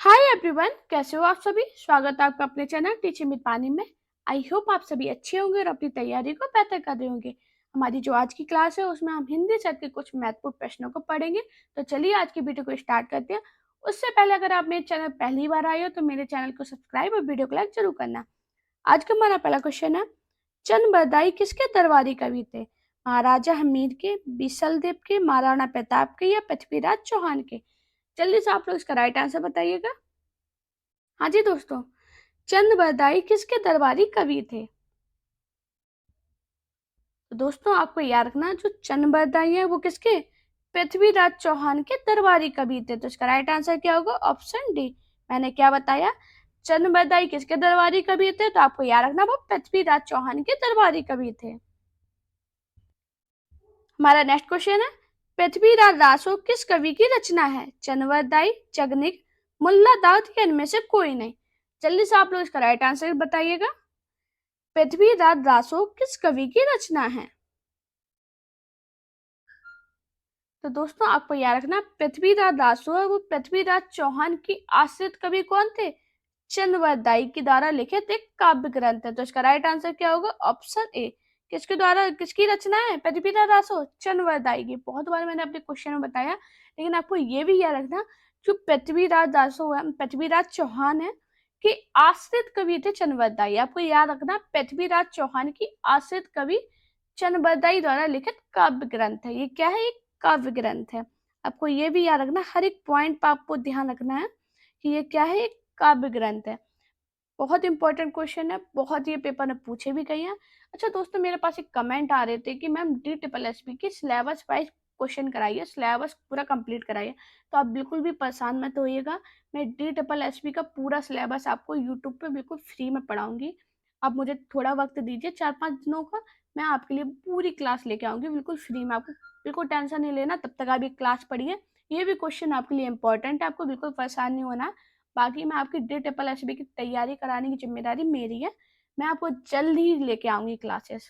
Hi everyone, कैसे हो आप सभी। स्वागत है आपका अपने चैनल टीचिंग विद पानी में। आई होप आप सभी अच्छे होंगे और अपनी तैयारी को बेहतर कर रहे होंगे। हमारी जो आज की क्लास है उसमें हम हिंदी सत्र के कुछ महत्वपूर्ण प्रश्नों को पढ़ेंगे। तो चलिए आज की वीडियो को स्टार्ट करते हैं। उससे पहले अगर आप मेरे चैनल पहली बार आए हो तो मेरे चैनल को सब्सक्राइब और वीडियो को लाइक जरूर करना। आज का हमारा पहला क्वेश्चन है, चंद बरदाई किसके दरबारी कवि थे? महाराजा हमीर के, बीसलदेव के, महाराणा प्रताप के या पृथ्वीराज चौहान के? जल्दी से आप लोग इसका राइट आंसर बताइएगा। हाँ जी दोस्तों, चंद बरदाई किसके दरबारी कवि थे? तो दोस्तों आपको याद रखना, जो चंद बरदाई है वो किसके, पृथ्वीराज चौहान के दरबारी कवि थे। तो इसका राइट आंसर क्या होगा? Option D. मैंने क्या बताया, चंद बरदाई किसके दरबारी कवि थे? तो आपको याद रखना वो पृथ्वीराज चौहान के दरबारी कवि थे। हमारा नेक्स्ट क्वेश्चन है, पृथ्वीराज रासो किस कवि की रचना है? चंद्रबरदाई, जगनिक, मुल्ला दाऊद या इनमें से कोई नहीं? जल्दी से आप लोग इसका राइट आंसर बताइएगा। पृथ्वीराज रासो किस कवि की रचना है? तो दोस्तों आपको याद रखना, पृथ्वीराज रासो है वो पृथ्वीराज चौहान की आश्रित कवि कौन थे? चंद्रबरदाई के द्वारा लिखित एक काव्य ग्रंथ है। तो इसका राइट आंसर क्या होगा? Option A. किसके द्वारा, किसकी रचना है? पृथ्वीराज रासो, चंद्रबरदाई की। बहुत बार मैंने अपने क्वेश्चन में बताया, लेकिन आपको ये भी याद रखना, जो पृथ्वीराज रासो है, पृथ्वीराज चौहान है कि आश्रित कवि थे चंद्रबरदाई। आपको याद रखना, पृथ्वीराज चौहान की आश्रित कवि चंद्रबरदाई द्वारा लिखित काव्य ग्रंथ है। ये क्या है? एक काव्य ग्रंथ है। आपको ये भी याद रखना, हर एक पॉइंट पर आपको ध्यान रखना है कि ये क्या है, एक काव्य ग्रंथ है। बहुत इंपॉर्टेंट क्वेश्चन है, बहुत ये पेपर में पूछे भी गए हैं। अच्छा दोस्तों, मेरे पास एक कमेंट आ रहे थे कि मैम DSSB की सिलेबस वाइज क्वेश्चन कराइए, सिलेबस पूरा कंप्लीट कराइए। तो आप बिल्कुल भी परेशान मत होइएगा, मैं DSSB का पूरा सिलेबस आपको यूट्यूब पे बिल्कुल फ्री में पढ़ाऊंगी। आप मुझे थोड़ा वक्त दीजिए, 4-5 दिनों का, मैं आपके लिए पूरी क्लास लेके आऊंगी बिल्कुल फ्री में। आपको बिल्कुल टेंशन नहीं लेना, तब तक आप ये क्लास पढ़िए। ये भी क्वेश्चन आपके लिए इंपॉर्टेंट है, आपको बिल्कुल परेशान नहीं होना। बाकी मैं आपकी DSSB की तैयारी कराने की जिम्मेदारी मेरी है। मैं आपको जल्द ही लेके आऊंगी क्लासेस।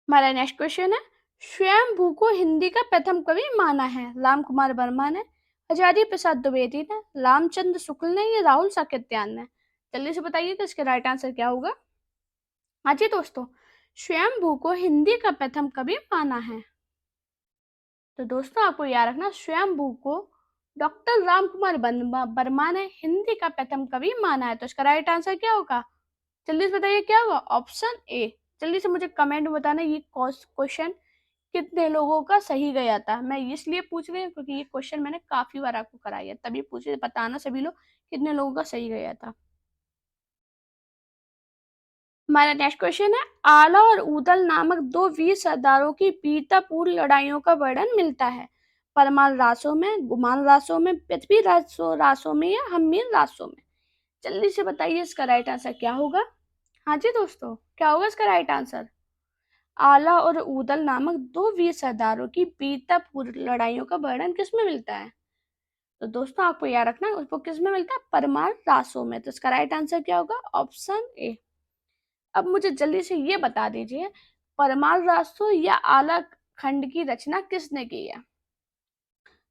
हमारा नेक्स्ट क्वेश्चन है, स्वयंभू को हिंदी का प्रथम कवि माना है? राम कुमार वर्मा ने, हजारी प्रसाद द्विवेदी ने, रामचंद्र शुक्ल ने या राहुल साकृत्यायन ने? जल्दी से बताइए कि इसका राइट आंसर क्या होगा। हाँ जी दोस्तों, स्वयंभू को हिंदी का प्रथम कवि माना है। तो दोस्तों आपको याद रखना, स्वयंभू को डॉक्टर राम कुमार वर्मा ने हिंदी का प्रथम कवि माना है। तो इसका राइट आंसर क्या होगा? जल्दी से बताइए क्या होगा। Option A. जल्दी से मुझे कमेंट में बताना, ये क्वेश्चन कितने लोगों का सही गया था। मैं इसलिए पूछ रही हूँ क्योंकि ये क्वेश्चन मैंने काफी बार आपको कराया है, तभी पूछे, बताना सभी लोग कितने लोगों का सही गया था। हमारा नेक्स्ट क्वेश्चन है, आला और ऊदल नामक दो वीर सरदारों की वीरतापूर्ण लड़ाइयों का वर्णन मिलता है? परमाल रासों में, गुमान रासों में, पृथ्वी रासों में या हम्मीर रासों में? जल्दी से बताइए इसका राइट आंसर क्या होगा। हाँ जी दोस्तों, क्या होगा इसका राइट आंसर? आला और ऊदल नामक दो वीर सरदारों की वीरतापूर्ण लड़ाइयों का वर्णन किसमें मिलता है? तो दोस्तों आपको याद रखना, उसको किसमें मिलता है? परमार रासों में। तो इसका राइट आंसर क्या होगा? Option A. अब मुझे जल्दी से ये बता दीजिए, परमार रासो या आला खंड की रचना किसने की है?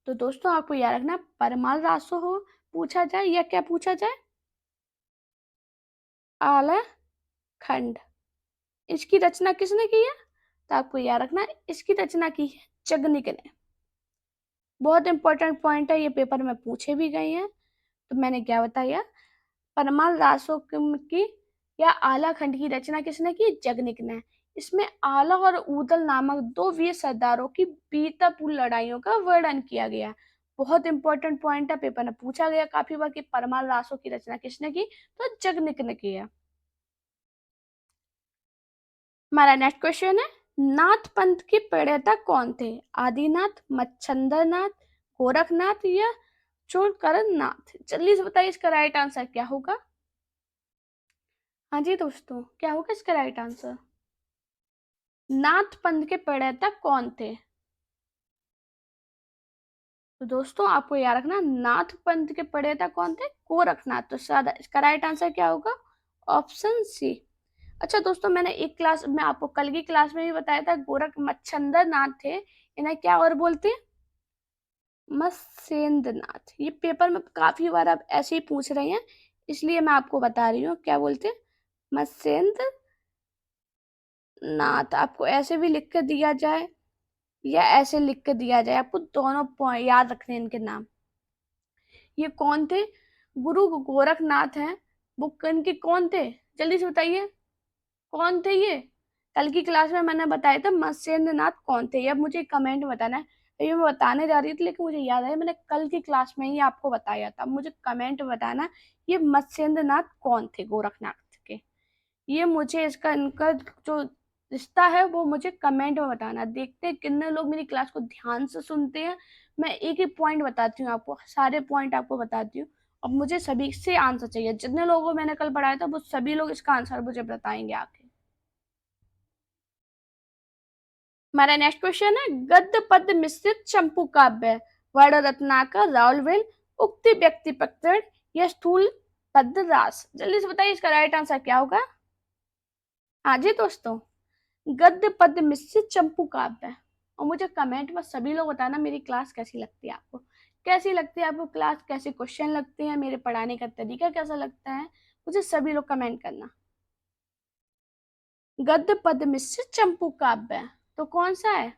तो दोस्तों आपको याद रखना, परमार रासो हो पूछा जाए या क्या पूछा जाए, आला खंड, इसकी रचना किसने की है? तो आपको याद रखना, इसकी रचना की है जगनिक ने। बहुत इंपॉर्टेंट पॉइंट है, ये पेपर में पूछे भी गए हैं। तो मैंने क्या बताया, परमाल रासो की या आला खंड की रचना किसने की? जगनिक ने। इसमें आला और ऊदल नामक दो वीर सरदारों की वीरतापूर्ण लड़ाइयों का वर्णन किया गया। बहुत इंपॉर्टेंट पॉइंट है, पेपर में पूछा गया काफी बार कि परमाल रासो की रचना किसने की? तो जगनिक ने की है। हमारा नेक्स्ट क्वेश्चन है, नाथ पंथ के प्रणेता कौन थे? आदिनाथ, मच्छंदर नाथ, गोरखनाथ या चोरकरण नाथ? जल्दी से बताइए इसका राइट आंसर क्या होगा। हाँ जी दोस्तों, क्या होगा इसका राइट आंसर? नाथ पंथ के प्रणेता कौन थे? तो दोस्तों आपको याद रखना, नाथ पंथ के प्रणेता कौन थे? गोरखनाथ। तो सादा इसका राइट आंसर क्या होगा? Option C. अच्छा दोस्तों, मैंने एक क्लास में आपको कल की क्लास में भी बताया था, गोरख मच्छंदर नाथ थे, इन्हें क्या और बोलते हैं? मत्स्येंद्र नाथ, ये पेपर में काफी बार आप ऐसे ही पूछ रहे हैं, इसलिए मैं आपको बता रही हूँ क्या बोलते हैं। मत्स्येंद्र नाथ आपको ऐसे भी लिख कर दिया जाए या ऐसे लिख कर दिया जाए, आपको दोनों पॉइंट याद रखने हैं इनके नाम। ये कौन थे? गुरु गोरखनाथ हैं। वो इनके कौन थे? जल्दी से बताइए, कौन थे ये? कल की क्लास में मैंने बताया था मत्स्येंद्र नाथ कौन थे, ये अब मुझे कमेंट में बताना है। ये मैं बताने जा रही थी लेकिन मुझे याद आया मैंने कल की क्लास में ही आपको बताया था, मुझे कमेंट में बताना ये मत्स्येंद्र नाथ कौन थे गोरखनाथ के। ये मुझे इसका इनका जो रिश्ता है वो मुझे कमेंट में बताना। देखते हैं कितने लोग मेरी क्लास को ध्यान से सुनते हैं। मैं एक एक पॉइंट बताती हूँ आपको, सारे पॉइंट आपको बताती हूँ। अब मुझे सभी से आंसर चाहिए, जितने लोगों को मैंने कल पढ़ाया था वो सभी लोग इसका आंसर मुझे बताएंगे आके। हमारा नेक्स्ट क्वेश्चन है, गद्य पद्य मिश्रित चंपू काव्य, वर्ण रत्नाकर, राउलवेल, उक्ति व्यक्ति प्रकरण या स्थूल पद्य रास। जल्दी से बताइए इसका राइट आंसर क्या होगा। हाँ जी दोस्तों, गद्य पद्य मिश्रित चंपू काव्य। और मुझे कमेंट में सभी लोग बताना मेरी क्लास कैसी लगती है आपको, कैसी लगती है आपको क्लास, कैसे क्वेश्चन लगते हैं, मेरे पढ़ाने का तरीका कैसा लगता है, मुझे सभी लोग कमेंट करना। गद्य पद्य मिश्रित चंपू काव्य तो कौन सा है?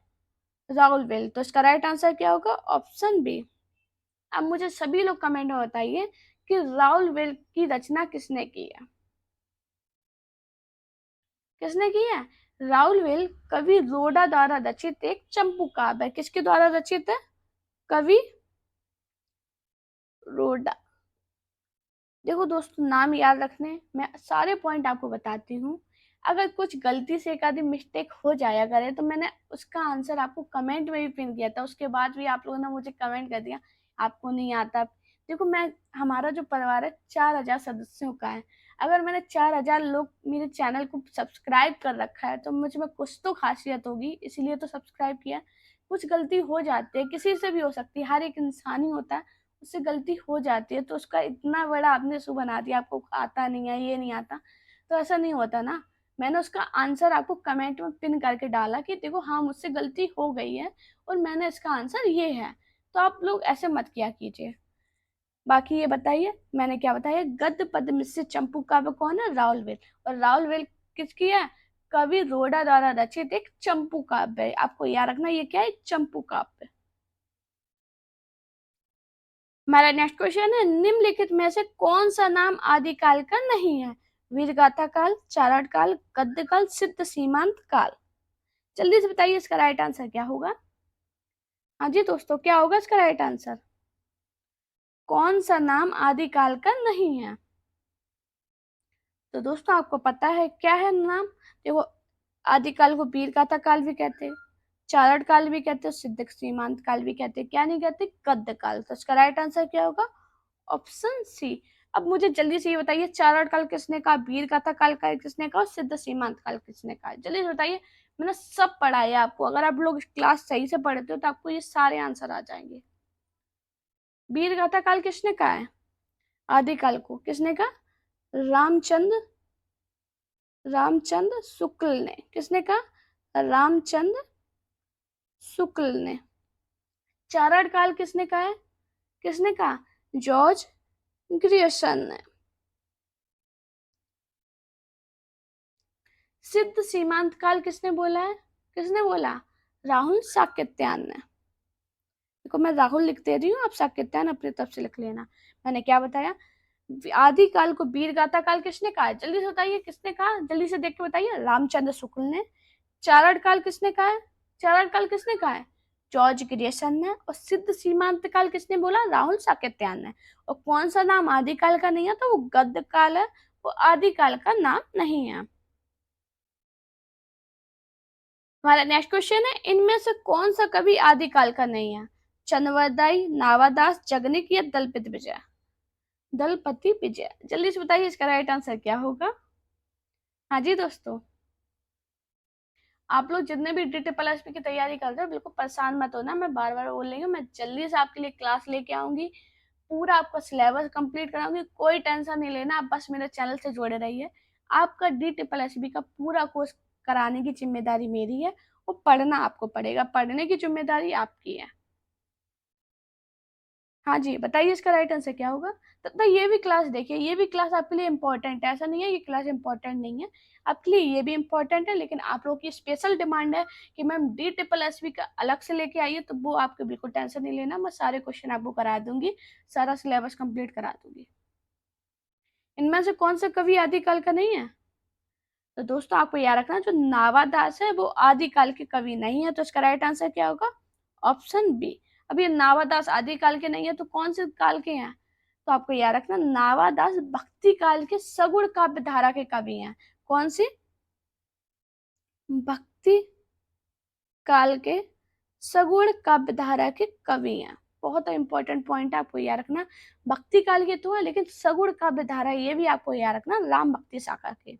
राहुल वेल। तो इसका राइट आंसर क्या होगा? Option B. अब मुझे सभी लोग कमेंट में बताइए कि राहुल वेल की रचना किसने की है? किसने की है? राहुल वेल कवि रोडा द्वारा रचित एक चंपू काव्य है। किसके द्वारा रचित है? कवि रोडा। देखो दोस्तों, नाम याद रखने, मैं सारे पॉइंट आपको बताती हूँ। अगर कुछ गलती से एक आधी मिस्टेक हो जाया करे तो मैंने उसका आंसर आपको कमेंट में भी पिन किया था, उसके बाद भी आप लोगों ने मुझे कमेंट कर दिया आपको नहीं आता। देखो मैं, हमारा जो परिवार है 4,000 सदस्यों का है। अगर मैंने 4,000 लोग मेरे चैनल को सब्सक्राइब कर रखा है तो मुझ में कुछ तो खासियत होगी, इसीलिए तो सब्सक्राइब किया। कुछ गलती हो जाती है, किसी से भी हो सकती है, हर एक इंसान ही होता है, उससे गलती हो जाती है, तो उसका इतना बड़ा आपने इशू बना दिया आपको आता नहीं है, ये नहीं आता, तो ऐसा नहीं होता ना। मैंने उसका आंसर आपको कमेंट में पिन करके डाला कि देखो हाँ मुझसे गलती हो गई है और मैंने इसका आंसर ये है। तो आप लोग ऐसे मत किया कीजिए। बाकी ये बताइए मैंने क्या बताया, गद्य पद्य मिश्रित चंपू काव्य कौन है? राहुल वेल। और राहुल वेल किसकी है? कवि रोडा द्वारा रचित एक चंपू काव्य है। आपको याद रखना ये क्या है? चंपू काव्य। हमारा नेक्स्ट क्वेश्चन है, निम्नलिखित में से कौन सा नाम आदिकाल का नहीं है? वीरगाथा काल, चारण काल, गद्य काल, सिद्ध सीमांत काल। जल्दी से बताइए इसका राइट आंसर क्या होगा। हाँ जी दोस्तों, क्या होगा इसका राइट आंसर? कौन सा नाम आदिकाल का नहीं है? तो दोस्तों आपको पता है क्या है नाम? देखो, आदिकाल को वीरगाथा काल भी कहते हैं, चारण काल भी कहते हैं, सिद्ध सीमांत काल भी कहते हैं, क्या नहीं कहते? गद्य काल। तो इसका राइट आंसर क्या होगा? Option C. अब मुझे जल्दी से ये बताइए, चारण काल किसने कहा, वीर गाथा काल का किसने कहा और सिद्ध सीमांत काल किसने कहा? जल्दी से बताइए। मैंने सब पढ़ाया आपको, अगर आप लोग क्लास सही से पढ़ते हो तो आपको ये सारे आंसर आ जाएंगे। वीर गाथा काल किसने कहा है? आदिकाल को किसने कहा? रामचंद्र, रामचंद्र शुक्ल ने। किसने कहा? रामचंद्र शुक्ल ने। चारण काल किसने कहा है? किसने कहा? जॉर्ज ग्रियर्सन ने। सिद्ध सीमांत काल किसने बोला है? किसने बोला? राहुल साकेत्यान ने। देखो मैं राहुल लिख दे रही हूँ, आप साकेत्यान अपनी तरफ से लिख लेना। मैंने क्या बताया? आदि काल को वीर गाथा काल किसने कहा है? जल्दी से बताइए किसने कहा, जल्दी से देख के बताइए। रामचंद्र शुक्ल ने। चारण काल किसने कहा है? चारण काल किसने कहा है? जॉर्ज ग्रियर्सन ने। और सिद्ध सीमांत काल किसने बोला? राहुल साकेत्यान ने। और कौन सा नाम आदिकाल का नहीं है? तो वो गद्य काल है, वो आदिकाल का नाम नहीं है। हमारा नेक्स्ट क्वेश्चन है, इनमें से कौन सा कवि आदिकाल का नहीं है? चंद्रवरदाई, नावादास, जगनिक या दलपति विजय। दलपति विजय। जल्दी से बताइए इसका राइट आंसर क्या होगा। हाँ जी दोस्तों, आप लोग जितने भी डी ट्रिपल एस पी की तैयारी कर रहे हो बिल्कुल परेशान मत होना, मैं बार बार बोल रही हूँ, मैं जल्दी से आपके लिए क्लास लेके आऊंगी, पूरा आपका सिलेबस कंप्लीट कराऊंगी। कोई टेंशन नहीं लेना, आप बस मेरे चैनल से जुड़े रहिए। आपका डी ट्रिपल एस बी का पूरा कोर्स कराने की जिम्मेदारी मेरी है। वो पढ़ना आपको पड़ेगा, पढ़ने की जिम्मेदारी आपकी है। हाँ जी, बताइए इसका राइट आंसर क्या होगा? तब तक ये भी क्लास देखिए, ये भी क्लास आपके लिए इम्पोर्टेंट है, ऐसा नहीं है ये क्लास इम्पोर्टेंट नहीं है, आपके लिए ये भी इम्पोर्टेंट है, लेकिन आप लोगों की स्पेशल डिमांड है कि ma'am D triple S B का अलग से लेके आइए, तो वो आपको बिल्कुल टेंशन नहीं लेना, मैं सारे क्वेश्चन आपको करा दूंगी, सारा सिलेबस कंप्लीट करा दूंगी। इनमें से कौन सा कवि आदिकाल का नहीं है? तो दोस्तों आपको याद रखना, जो नावादास है वो आदिकाल के कवि नहीं है, तो इसका राइट आंसर क्या होगा? Option B. अब ये नावादास आदिकाल के नहीं है तो कौन से काल के हैं? तो आपको याद रखना, नावादास भक्ति काल के सगुण काव्य धारा के कवि हैं। कौन सी? भक्ति काल के सगुण काव्य धारा के कवि हैं। बहुत इंपॉर्टेंट पॉइंट है, आपको याद रखना, भक्ति काल के तो है लेकिन सगुण काव्य धारा ये भी आपको याद रखना, राम भक्ति शाखा के।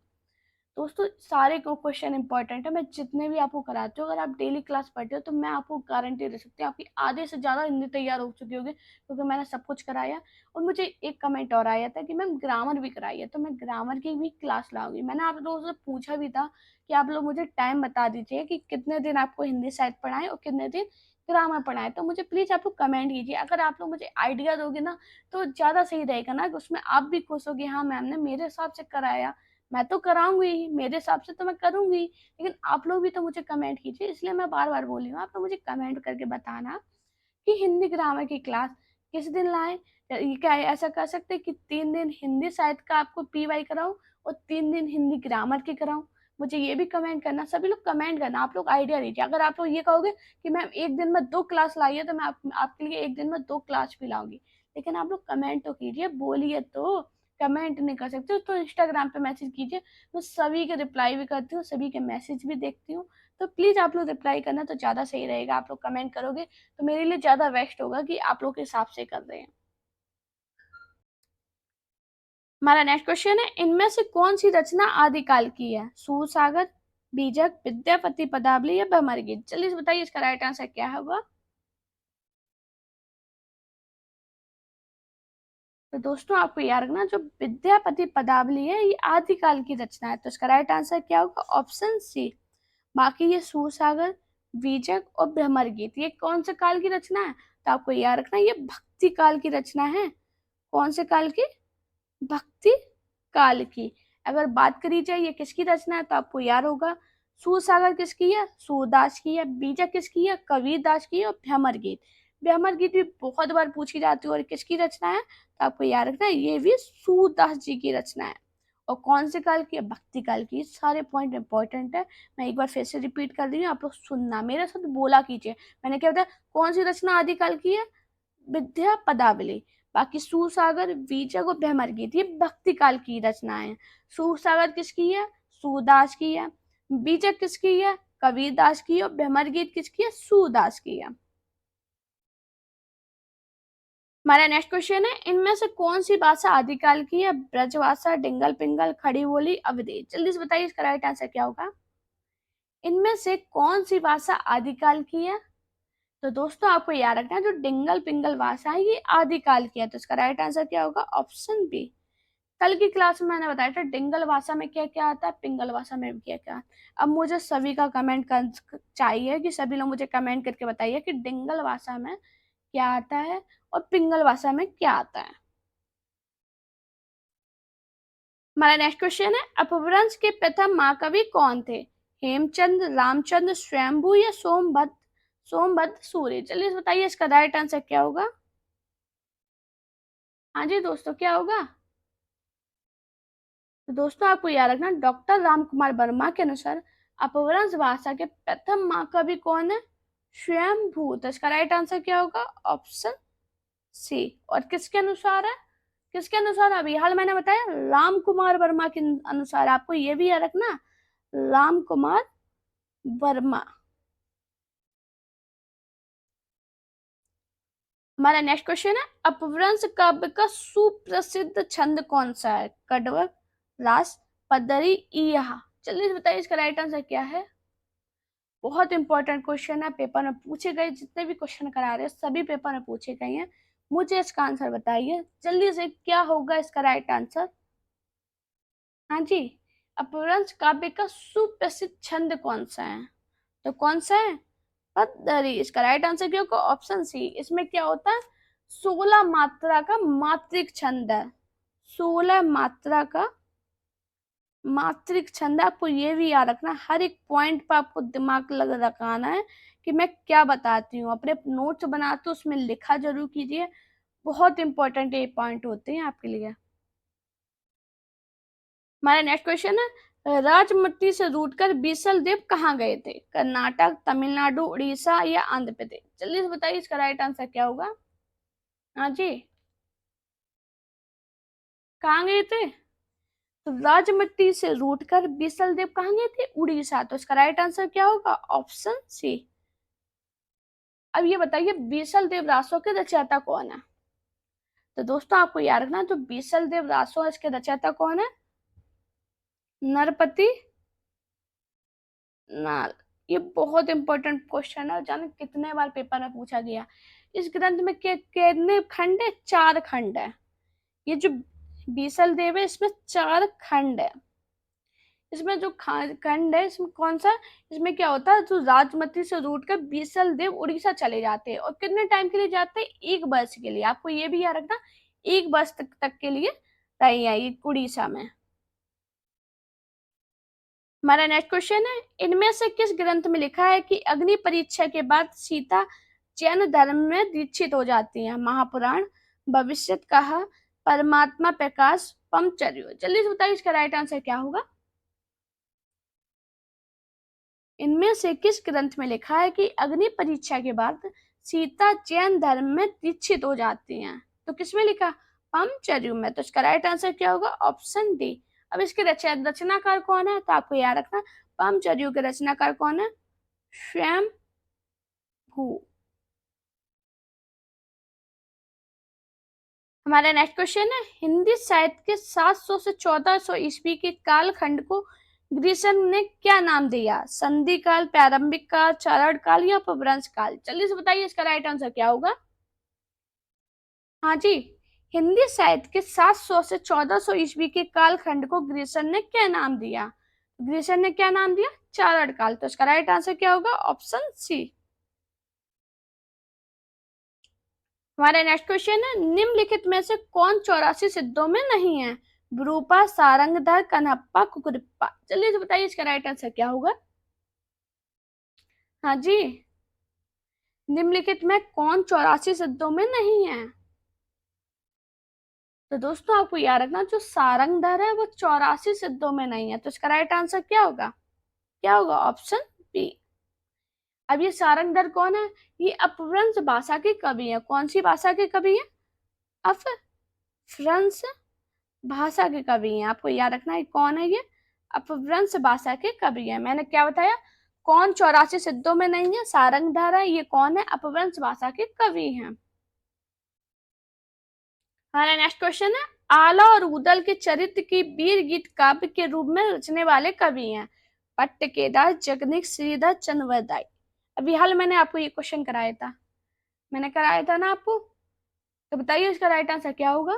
दोस्तों सारे क्वेश्चन इंपॉर्टेंट है, मैं जितने भी आपको कराती हूँ, अगर आप डेली क्लास पढ़ते हो तो मैं आपको गारंटी दे सकती हूँ आपकी आधे से ज़्यादा हिंदी तैयार हो चुकी होगी, क्योंकि मैंने सब कुछ कराया। और मुझे एक कमेंट और आया था कि मैम ग्रामर भी कराई है, तो मैं ग्रामर की भी क्लास लाऊंगी। मैंने आप लोगों से पूछा भी था कि आप लोग मुझे टाइम बता दीजिए कि कितने दिन आपको हिंदी साहित्य पढ़ाएं और कितने दिन ग्रामर पढ़ाएं, तो मुझे प्लीज़ आप लोग कमेंट कीजिए। अगर आप लोग मुझे आइडिया दोगे ना तो ज़्यादा सही रहेगा ना, कि उसमें आप भी खुश हो कि हाँ मैम ने मेरे हिसाब से कराया, मैं तो कराऊंगी ही, मेरे हिसाब से तो मैं करूंगी, लेकिन आप लोग भी तो मुझे कमेंट कीजिए, इसलिए मैं बार बार बोल रही हूँ, आप तो मुझे कमेंट करके बताना कि हिंदी ग्रामर की क्लास किस दिन लाएं। ये क्या है, ऐसा कर सकते हैं कि 3 दिन हिंदी साहित्य का आपको पीवाई कराऊं और 3 दिन हिंदी ग्रामर की कराऊं? मुझे ये भी कमेंट करना, सभी लोग कमेंट करना, आप लोग आइडिया दीजिए। अगर आप लोग ये कहोगे कि मैम एक दिन में 2 क्लास लाइए, तो मैं आपके लिए एक दिन में 2 क्लास भी लाऊंगी, लेकिन आप लोग कमेंट तो कीजिए, बोलिए तो। कमेंट नहीं कर सकते तो इंस्टाग्राम पे मैसेज कीजिए, मैं सभी के रिप्लाई भी करती हूँ, सभी के मैसेज भी देखती हूँ, तो प्लीज आप लोग रिप्लाई करना तो ज्यादा सही रहेगा। आप लोग कमेंट करोगे तो मेरे लिए ज्यादा बेस्ट होगा कि आप लोग के हिसाब से कर रहे हैं। हमारा नेक्स्ट क्वेश्चन है, इनमें से कौन सी रचना आदिकाल की है? सूरसागर, बीजक, विद्यापति पदावली या भ्रमर गीत? चलिए बताइए इसका राइट आंसर क्या होगा? तो दोस्तों आपको याद रखना, जो विद्यापति पदावली है ये आदिकाल की रचना है, तो इसका राइट आंसर क्या होगा? Option C. बाकी ये सूरसागर, बीजक और भ्रमर गीत ये कौन से काल की रचना है? तो आपको याद रखना ये भक्ति काल की रचना है। कौन से काल की? भक्ति काल की। अगर बात करी जाए ये किसकी रचना है, तो आपको याद होगा सूरसागर किसकी है? सूरदास की है। बीजक किसकी है? कबीरदास की है। और भ्रमर गीत, भ्रमर गीत भी बहुत बार पूछी जाती है और किसकी रचना है, तो आपको याद रखना है ये भी सूरदास जी की रचना है। और कौन से काल की है? भक्ति काल की। सारे पॉइंट इंपॉर्टेंट है, मैं एक बार फिर से रिपीट कर रही हूँ, आप लोग सुनना, मेरे साथ बोला कीजिए। मैंने क्या बताया, कौन सी रचना आदिकाल की है? विद्या पदावली। बाकी सूरसागर, बीजक और भ्रमर गीत ये भक्ति काल की रचनाएं। सूरसागर किसकी है? सूरदास की है। बीजक किसकी है? कबीरदास की है। और भ्रमर गीत किसकी है? सूरदास की है। हमारा नेक्स्ट क्वेश्चन है, इनमें से कौन सी भाषा आदिकाल की है? ब्रजभाषा, डिंगल पिंगल, खड़ी बोली, अवधेश? जल्दी से बताइए इसका राइट आंसर क्या होगा? इनमें से कौन सी भाषा आदिकाल की है? तो दोस्तों आपको याद रखना है, जो डिंगल पिंगल भाषा है ये आदिकाल की है, तो इसका राइट आंसर क्या होगा? Option B. कल की क्लास में मैंने बताया था डिंगल भाषा में क्या क्या आता है, पिंगल भाषा में भी क्या क्या आता है। अब मुझे सभी का कमेंट कर चाहिए, कि सभी लोग मुझे कमेंट करके बताइए कि डिंगल भाषा में क्या आता है और पिंगल भाषा में क्या आता है। हमारा नेक्स्ट क्वेश्चन है, अपभ्रंश के प्रथम महाकवि कौन थे? हेमचंद, रामचंद्र, स्वयंभू या सोमभद्र? सोमभद्र सूर्य। चलिए बताइए इसका राइट आंसर क्या होगा? हाँ जी दोस्तों, क्या होगा? तो दोस्तों आपको याद रखना, डॉक्टर राम कुमार वर्मा के अनुसार अपभ्रंश भाषा के प्रथम महाकवि कौन है? स्वयंभू। तो इसका राइट आंसर क्या होगा? Option C. और किसके अनुसार है? किसके अनुसार? अभी हाल मैंने बताया राम कुमार वर्मा के अनुसार, आपको ये भी याद रखना, राम कुमार वर्मा। हमारा नेक्स्ट क्वेश्चन है, अपभ्रंश काव्य का सुप्रसिद्ध छंद कौन सा है? कड़वक, रास, पदरी, इहा? जल्दी बताइए इसका राइट आंसर क्या है? बहुत इंपॉर्टेंट क्वेश्चन है, पेपर में पूछे गए, जितने भी क्वेश्चन करा रहे हैं सभी पेपर में पूछे गए हैं। मुझे इसका आंसर बताइए जल्दी से, क्या होगा इसका राइट आंसर? हाँ जी, अपभ्रंश काव्य का सुप्रसिद्ध छंद कौन सा है? तो कौन सा है? पद्दरी। इसका राइट आंसर क्या होगा? Option C. इसमें क्या होता है? 16 मात्रा का मात्रिक छंद है। 16 मात्रा का मात्रिक छंद है। आपको ये भी याद रखना, हर एक पॉइंट पर आपको दिमाग लग रखाना है कि मैं क्या बताती हूँ। अपने नोट्स बनाते हो उसमें लिखा जरूर कीजिए, बहुत इंपॉर्टेंट ये पॉइंट होते हैं आपके लिए। हमारा नेक्स्ट क्वेश्चन है, राजमती से रूटकर बीसल देव कहाँ गए थे? कर्नाटक, तमिलनाडु, उड़ीसा या आंध्र प्रदेश? जल्दी से बताइए इसका राइट आंसर क्या होगा। हाँ जी, कहाँ गए थे? तो राजमती से रूटकर बीसल देव कहाँ गए थे? उड़ीसा। तो इसका राइट आंसर क्या होगा? Option C. अब ये बताइए बीसल देव रासो के रचयिता कौन है? तो दोस्तों आपको याद रखना, जो बीसल देव रासो है इसके रचयिता कौन है? नरपति नाल। ये बहुत इंपॉर्टेंट क्वेश्चन है, जाने कितने बार पेपर में पूछा गया। इस ग्रंथ में कितने खंड है? 4 खंड है। ये जो बीसल देव है इसमें 4 खंड है। इसमें जो खंड है इसमें कौन सा, इसमें क्या होता है, जो राजमती से रूट कर बीसल देव उड़ीसा चले जाते हैं। और कितने टाइम के लिए जाते हैं? 1 वर्ष के लिए। आपको ये भी याद रखना, 1 वर्ष तक के लिए रही है ये उड़ीसा में। हमारा नेक्स्ट क्वेश्चन है, इनमें से किस ग्रंथ में लिखा है कि अग्नि परीक्षा के बाद सीता जैन धर्म में दीक्षित हो जाती है? महापुराण, भविष्य कहा, परमात्मा प्रकाश, पमचर्यो? जल्दी से बताइए इसका राइट आंसर क्या होगा। इनमें से किस ग्रंथ में लिखा है कि अग्नि परीक्षा के बाद सीता जैन धर्म में दीक्षित हो जाती हैं? तो किसमें लिखा? पमचर्यु में। तो इसका राइट आंसर क्या होगा? Option D. अब इसके रचनाकार कौन है? तो आपको याद रखना, पमचर्यु के रचनाकार कौन है? स्वयं भू। हमारा नेक्स्ट क्वेश्चन है, हिंदी साहित्य के 700 से 1400 ईस्वी के कालखंड को ग्रीसन ने क्या नाम दिया? संधि काल, प्रारंभिक काल, चारण काल या अपभ्रंश काल? जल्दी से बताइए इसका राइट आंसर क्या होगा। हाँ जी, हिंदी साहित्य के 700 से 1400 ईस्वी के कालखंड को ग्रीसन ने क्या नाम दिया? ग्रीसन ने क्या नाम दिया? चारण काल। तो इसका राइट आंसर क्या होगा? Option C. हमारा नेक्स्ट क्वेश्चन है, निम्नलिखित में से कौन 84 सिद्धों में नहीं है? विरूपा, सारंगधर, कन्हप्पा, कुकुरिप्पा? जल्दी से बताइए इसका राइट आंसर क्या होगा। हाँ जी, निम्नलिखित में कौन 84 सिद्धों में नहीं है? तो दोस्तों आपको याद रखना, जो सारंगधर है वो 84 सिद्धों में नहीं है। तो इसका राइट आंसर क्या होगा? क्या होगा? Option B. अब ये सारंगधर कौन है? ये अपभ्रंश भाषा के कवि है। कौन सी भाषा के कवि है? अपभ्रंश भाषा के कवि हैं। आपको याद रखना है कौन है ये? अपभ्रंश भाषा के कवि हैं। मैंने क्या बताया? कौन 84 सिद्धों में नहीं है? सारंगधर है। ये कौन है? अपभ्रंश भाषा के कवि हैं। हमारा नेक्स्ट क्वेश्चन है, आला और उदल के चरित्र की वीर गीत काव्य के रूप में रचने वाले कवि हैं? पट्टकेदार, जगनिक, श्रीधर, चंद्रवरदाई? अभी हाल मैंने आपको ये क्वेश्चन कराया था, मैंने कराया था ना आपको। तो बताइए इसका राइट आंसर क्या होगा।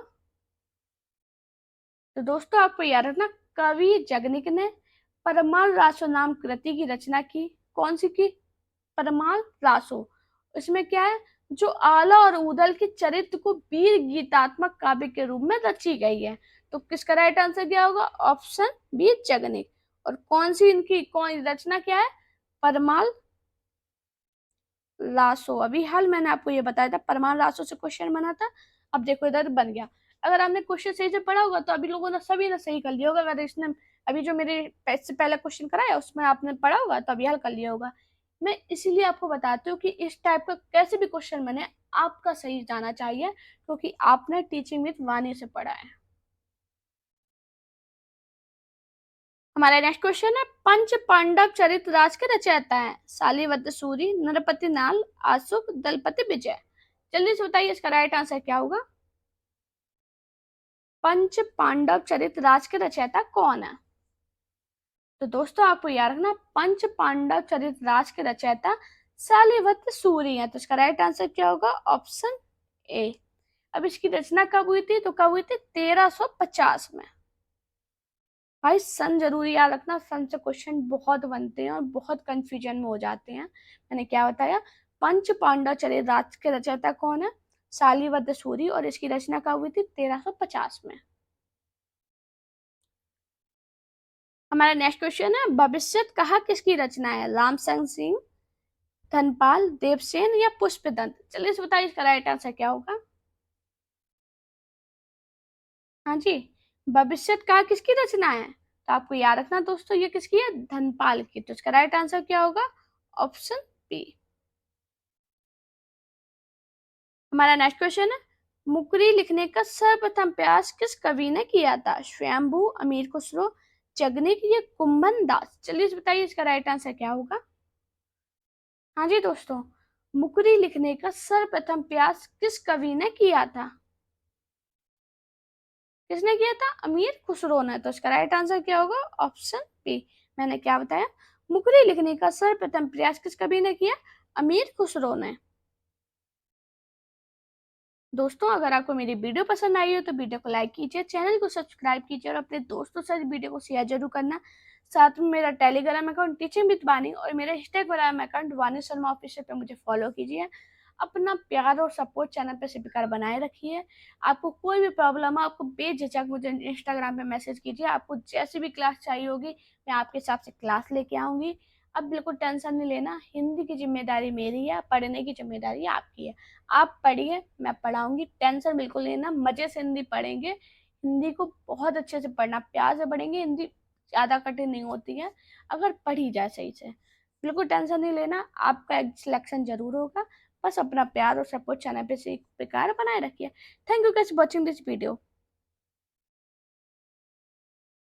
तो दोस्तों आपको याद रखना, कवि जगनिक ने परमाल रासो नाम कृति की रचना की। कौन सी की? परमाल रासो। इसमें क्या है, जो आला और उदल के चरित्र को वीर गीतात्मक काव्य के रूप में रची गई है। तो किसका राइट आंसर क्या होगा? Option B, Jagnik. और कौन सी इनकी कौन रचना क्या है? परमाल लासो। अभी हाल मैंने आपको ये बताया था, परमाल लासो से क्वेश्चन बना था। अब देखो इधर बन गया। अगर आपने क्वेश्चन सही से पढ़ा होगा तो अभी लोगों ने सभी ने सही कर लिया होगा। अगर इसने अभी जो मेरे से पहले क्वेश्चन कराया उसमें आपने पढ़ा होगा तो अभी हल कर लिया होगा। मैं इसीलिए आपको बताती हूँ कि इस टाइप का कैसे भी क्वेश्चन बने आपका सही जाना चाहिए, क्योंकि आपने टीचिंग विद वाणी से पढ़ा है। हमारा नेक्स्ट क्वेश्चन है, पंच पांडव चरित राज के रचयिता है? शालिवद्ध सूरी, नरपति नाल, आशुक, दलपति विजय? जल्दी से बताइए इसका राइट आंसर क्या होगा। पंच पांडव चरित राज के रचयिता कौन है? तो दोस्तों आपको याद रखना, पंच पांडव चरित राज के रचयिता शालिवद्ध सूरी है। तो इसका राइट आंसर क्या होगा? Option A. अब इसकी रचना कब हुई थी? तो कब हुई थी? 1350 में। भाई सन जरूरी याद रखना, सन से क्वेश्चन बहुत बनते हैं और बहुत कंफ्यूजन में हो जाते हैं। मैंने क्या बताया? पंच पांडव चरित राज के रचयिता कौन है? शालिवद्ध सूरी और इसकी रचना कब हुई थी? 1350 में। हमारा नेक्स्ट क्वेश्चन है, भविष्यत कहा किसकी रचना है? रामसंग सिंह, धनपाल, देवसेन या पुष्पदंत? चलिए इस बताइए इसका राइट आंसर क्या होगा। हाँ जी, भविष्यत कहा किसकी रचना है? तो आपको याद रखना दोस्तों, ये किसकी है? धनपाल की। तो इसका राइट आंसर क्या होगा? Option B. हमारा नेक्स्ट क्वेश्चन है, मुकरी लिखने का सर्वप्रथम प्रयास किस कवि ने किया था? स्वयंभू, अमीर खुसरो, जगनिक या कुंभन दास? चलिए बताइए इसका राइट आंसर क्या होगा। हाँ जी दोस्तों, मुकरी लिखने का सर्वप्रथम प्रयास किस कवि ने किया था? किसने किया था? अमीर खुसरो ने। तो इसका राइट आंसर क्या होगा? Option B. मैंने क्या बताया? मुकरी लिखने का सर्वप्रथम प्रयास किस कवि ने किया? अमीर खुसरो ने। दोस्तों अगर आपको मेरी वीडियो पसंद आई हो तो वीडियो को लाइक कीजिए, चैनल को सब्सक्राइब कीजिए और अपने दोस्तों से वीडियो को शेयर जरूर करना। साथ में मेरा टेलीग्राम अकाउंट टीचिंग विद वाणी और मेरा इंस्टाग्राम अकाउंट वाणी शर्मा ऑफिशियल पे मुझे फॉलो कीजिए। अपना प्यार और सपोर्ट चैनल पे स्वीकार बनाए रखिए। आपको कोई भी प्रॉब्लम हो आपको बेझिझक मुझे इंस्टाग्राम पे मैसेज कीजिए। आपको जैसी भी क्लास चाहिए होगी मैं आपके हिसाब से क्लास लेके आऊँगी। अब बिल्कुल टेंशन नहीं लेना, हिंदी की जिम्मेदारी मेरी है, पढ़ने की जिम्मेदारी आपकी है। आप पढ़िए, मैं पढ़ाऊंगी, टेंशन बिल्कुल लेना, मजे से हिंदी पढ़ेंगे। हिंदी को बहुत अच्छे से पढ़ना, प्यार से पढ़ेंगे। हिंदी ज्यादा कठिन नहीं होती है अगर पढ़ी जाए सही से। बिल्कुल टेंशन नहीं लेना, आपका एक सिलेक्शन जरूर होगा। बस अपना प्यार और सपोर्ट चैनल पे से प्रकार बनाए रखिए। Thank you guys watching this video.